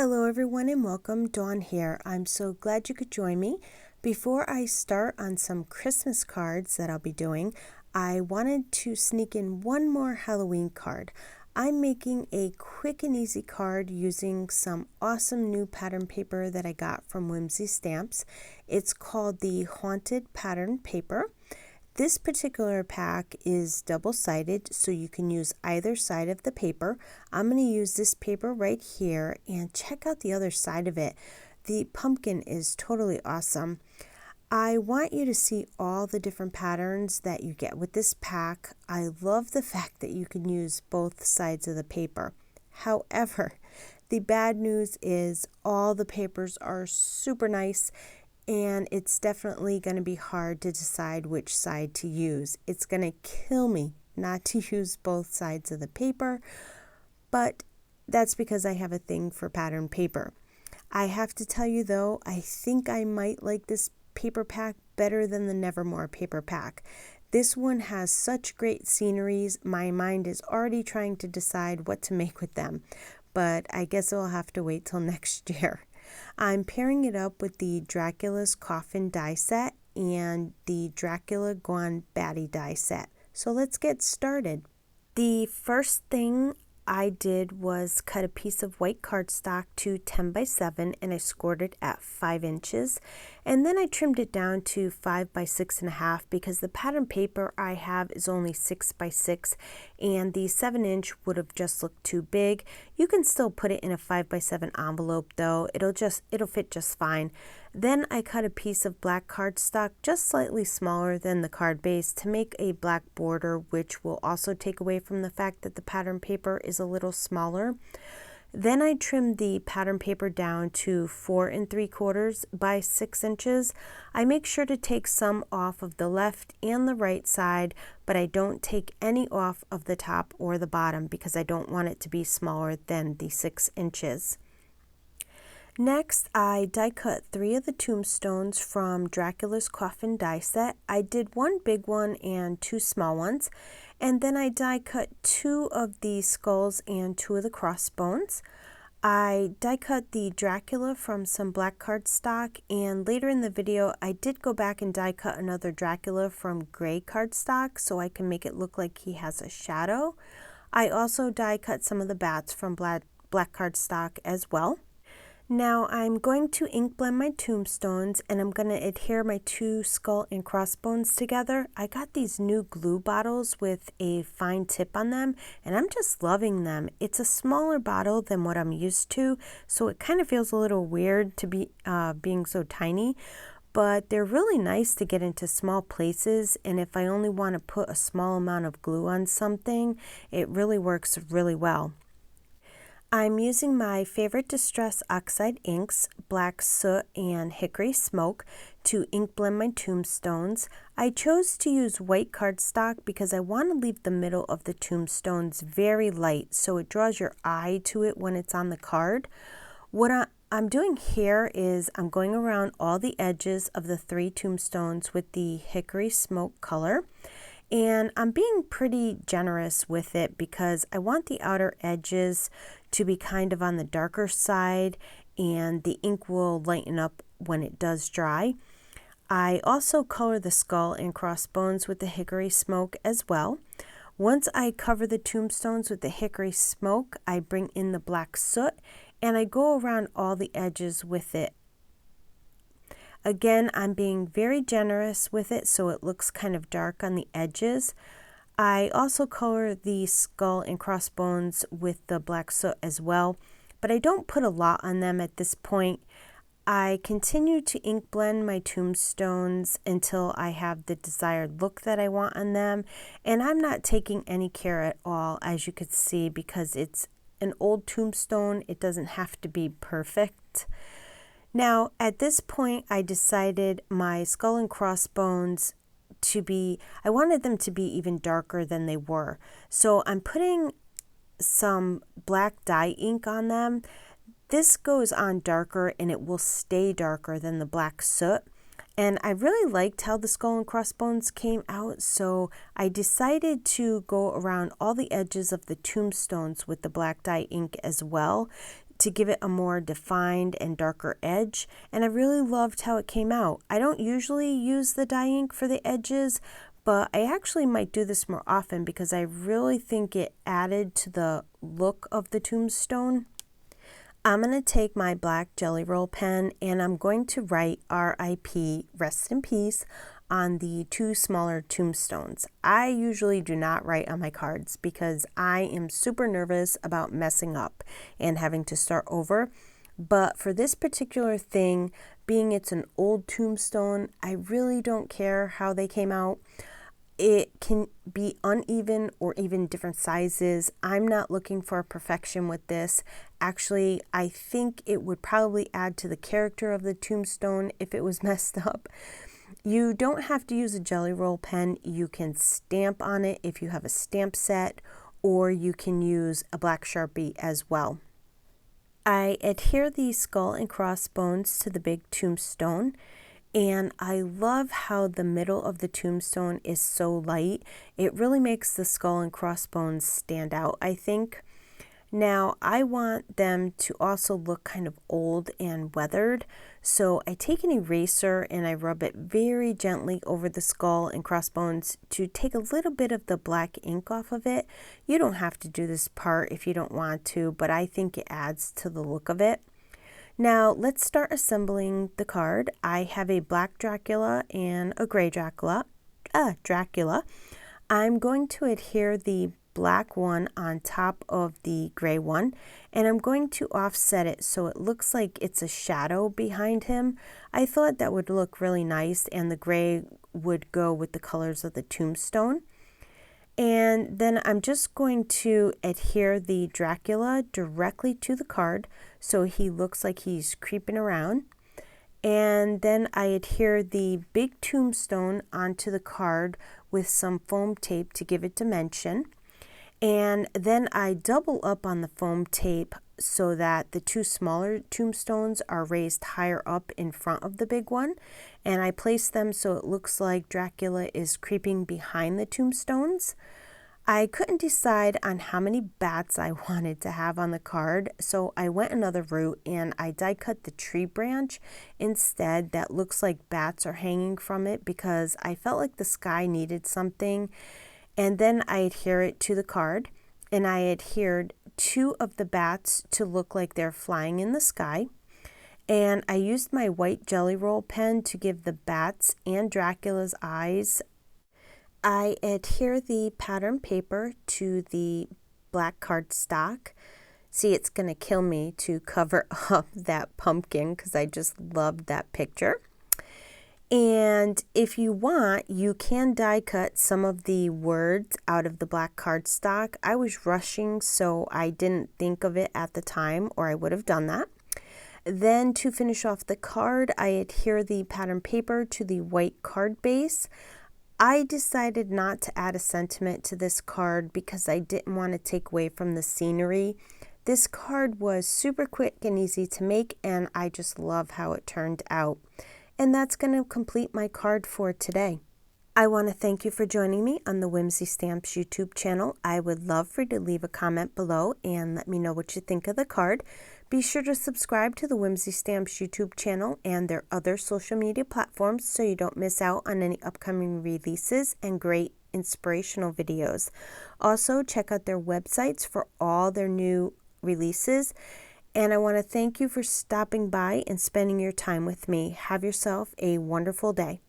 Hello everyone and welcome. Dawn here. I'm so glad you could join me. Before I start on some Christmas cards that I'll be doing, I wanted to sneak in one more Halloween card. I'm making a quick and easy card using some awesome new pattern paper that I got from Whimsy Stamps. It's called the Haunted Pattern Paper. This particular pack is double-sided, so you can use either side of the paper. I'm going to use this paper right here, and check out the other side of it. The pumpkin is totally awesome. I want you to see all the different patterns that you get with this pack. I love the fact that you can use both sides of the paper. However, the bad news is all the papers are super nice, and it's definitely going to be hard to decide which side to use. It's going to kill me not to use both sides of the paper, but that's because I have a thing for pattern paper. I have to tell you though, I think I might like this paper pack better than the Nevermore paper pack. This one has such great sceneries, my mind is already trying to decide what to make with them, but I guess I'll have to wait till next year. I'm pairing it up with the Dracula's Coffin die set and the Dracula Going Batty die set. So let's get started. The first thing I did was cut a piece of white cardstock to 10 by 7 and I scored it at 5 inches. And then I trimmed it down to 5 by 6.5 because the pattern paper I have is only 6 by 6 and the 7-inch would have just looked too big. You can still put it in a 5 by 7 envelope though. It'll fit just fine. Then I cut a piece of black cardstock just slightly smaller than the card base to make a black border, which will also take away from the fact that the pattern paper is a little smaller. Then I trimmed the pattern paper down to 4 3/4 by 6 inches. I make sure to take some off of the left and the right side, but I don't take any off of the top or the bottom because I don't want it to be smaller than the 6 inches. Next, I die cut 3 of the tombstones from Dracula's Coffin die set. I did 1 big one and 2 small ones. And then I die cut 2 of the skulls and 2 of the crossbones. I die cut the Dracula from some black cardstock, and later in the video I did go back and die cut another Dracula from gray cardstock so I can make it look like he has a shadow. I also die cut some of the bats from black cardstock as well. Now I'm going to ink blend my tombstones and I'm going to adhere my 2 skull and crossbones together. I got these new glue bottles with a fine tip on them and I'm just loving them. It's a smaller bottle than what I'm used to, so it kind of feels a little weird to be being so tiny, but they're really nice to get into small places, and if I only want to put a small amount of glue on something, it really works really well. I'm using my favorite Distress Oxide inks, Black Soot and Hickory Smoke, to ink blend my tombstones. I chose to use white cardstock because I want to leave the middle of the tombstones very light so it draws your eye to it when it's on the card. What I'm doing here is I'm going around all the edges of the 3 tombstones with the Hickory Smoke color. And I'm being pretty generous with it because I want the outer edges to be kind of on the darker side and the ink will lighten up when it does dry. I also color the skull and crossbones with the Hickory Smoke as well. Once I cover the tombstones with the Hickory Smoke, I bring in the Black Soot and I go around all the edges with it. Again, I'm being very generous with it so it looks kind of dark on the edges. I also color the skull and crossbones with the Black Soot as well, but I don't put a lot on them at this point. I continue to ink blend my tombstones until I have the desired look that I want on them, and I'm not taking any care at all, as you could see, because it's an old tombstone. It doesn't have to be perfect. Now, at this point, I decided my skull and crossbones I wanted them to be even darker than they were. So I'm putting some black dye ink on them. This goes on darker and it will stay darker than the Black Soot. And I really liked how the skull and crossbones came out, so I decided to go around all the edges of the tombstones with the black dye ink as well to give it a more defined and darker edge, and I really loved how it came out. I don't usually use the dye ink for the edges, but I actually might do this more often because I really think it added to the look of the tombstone. I'm going to take my black Jelly Roll pen and I'm going to write R.I.P. Rest in Peace on the 2 smaller tombstones. I usually do not write on my cards because I am super nervous about messing up and having to start over. But for this particular thing, being it's an old tombstone, I really don't care how they came out. It can be uneven or even different sizes. I'm not looking for perfection with this. Actually, I think it would probably add to the character of the tombstone if it was messed up. You don't have to use a Jelly Roll pen. You can stamp on it if you have a stamp set, or you can use a black Sharpie as well. I adhere the skull and crossbones to the big tombstone. And I love how the middle of the tombstone is so light. It really makes the skull and crossbones stand out, I think. Now, I want them to also look kind of old and weathered. So I take an eraser and I rub it very gently over the skull and crossbones to take a little bit of the black ink off of it. You don't have to do this part if you don't want to, but I think it adds to the look of it. Now let's start assembling the card. I have a black Dracula and a gray Dracula. I'm going to adhere the black one on top of the gray one, and I'm going to offset it so it looks like it's a shadow behind him. I thought that would look really nice, and the gray would go with the colors of the tombstone. And then I'm just going to adhere the Dracula directly to the card so he looks like he's creeping around. And then I adhere the big tombstone onto the card with some foam tape to give it dimension. And then I double up on the foam tape so that the 2 smaller tombstones are raised higher up in front of the big one. And I place them so it looks like Dracula is creeping behind the tombstones. I couldn't decide on how many bats I wanted to have on the card, so I went another route and I die cut the tree branch instead that looks like bats are hanging from it because I felt like the sky needed something. And then I adhere it to the card, and I adhered 2 of the bats to look like they're flying in the sky. And I used my white Jelly Roll pen to give the bats and Dracula's eyes. I adhere the pattern paper to the black cardstock. See, it's going to kill me to cover up that pumpkin because I just loved that picture. And if you want, you can die cut some of the words out of the black cardstock. I was rushing, so I didn't think of it at the time, or I would have done that. Then to finish off the card, I adhere the pattern paper to the white card base. I decided not to add a sentiment to this card because I didn't want to take away from the scenery. This card was super quick and easy to make, and I just love how it turned out. And that's going to complete my card for today. I want to thank you for joining me on the Whimsy Stamps YouTube channel. I would love for you to leave a comment below and let me know what you think of the card. Be sure to subscribe to the Whimsy Stamps YouTube channel and their other social media platforms so you don't miss out on any upcoming releases and great inspirational videos. Also, check out their websites for all their new releases. And I want to thank you for stopping by and spending your time with me. Have yourself a wonderful day.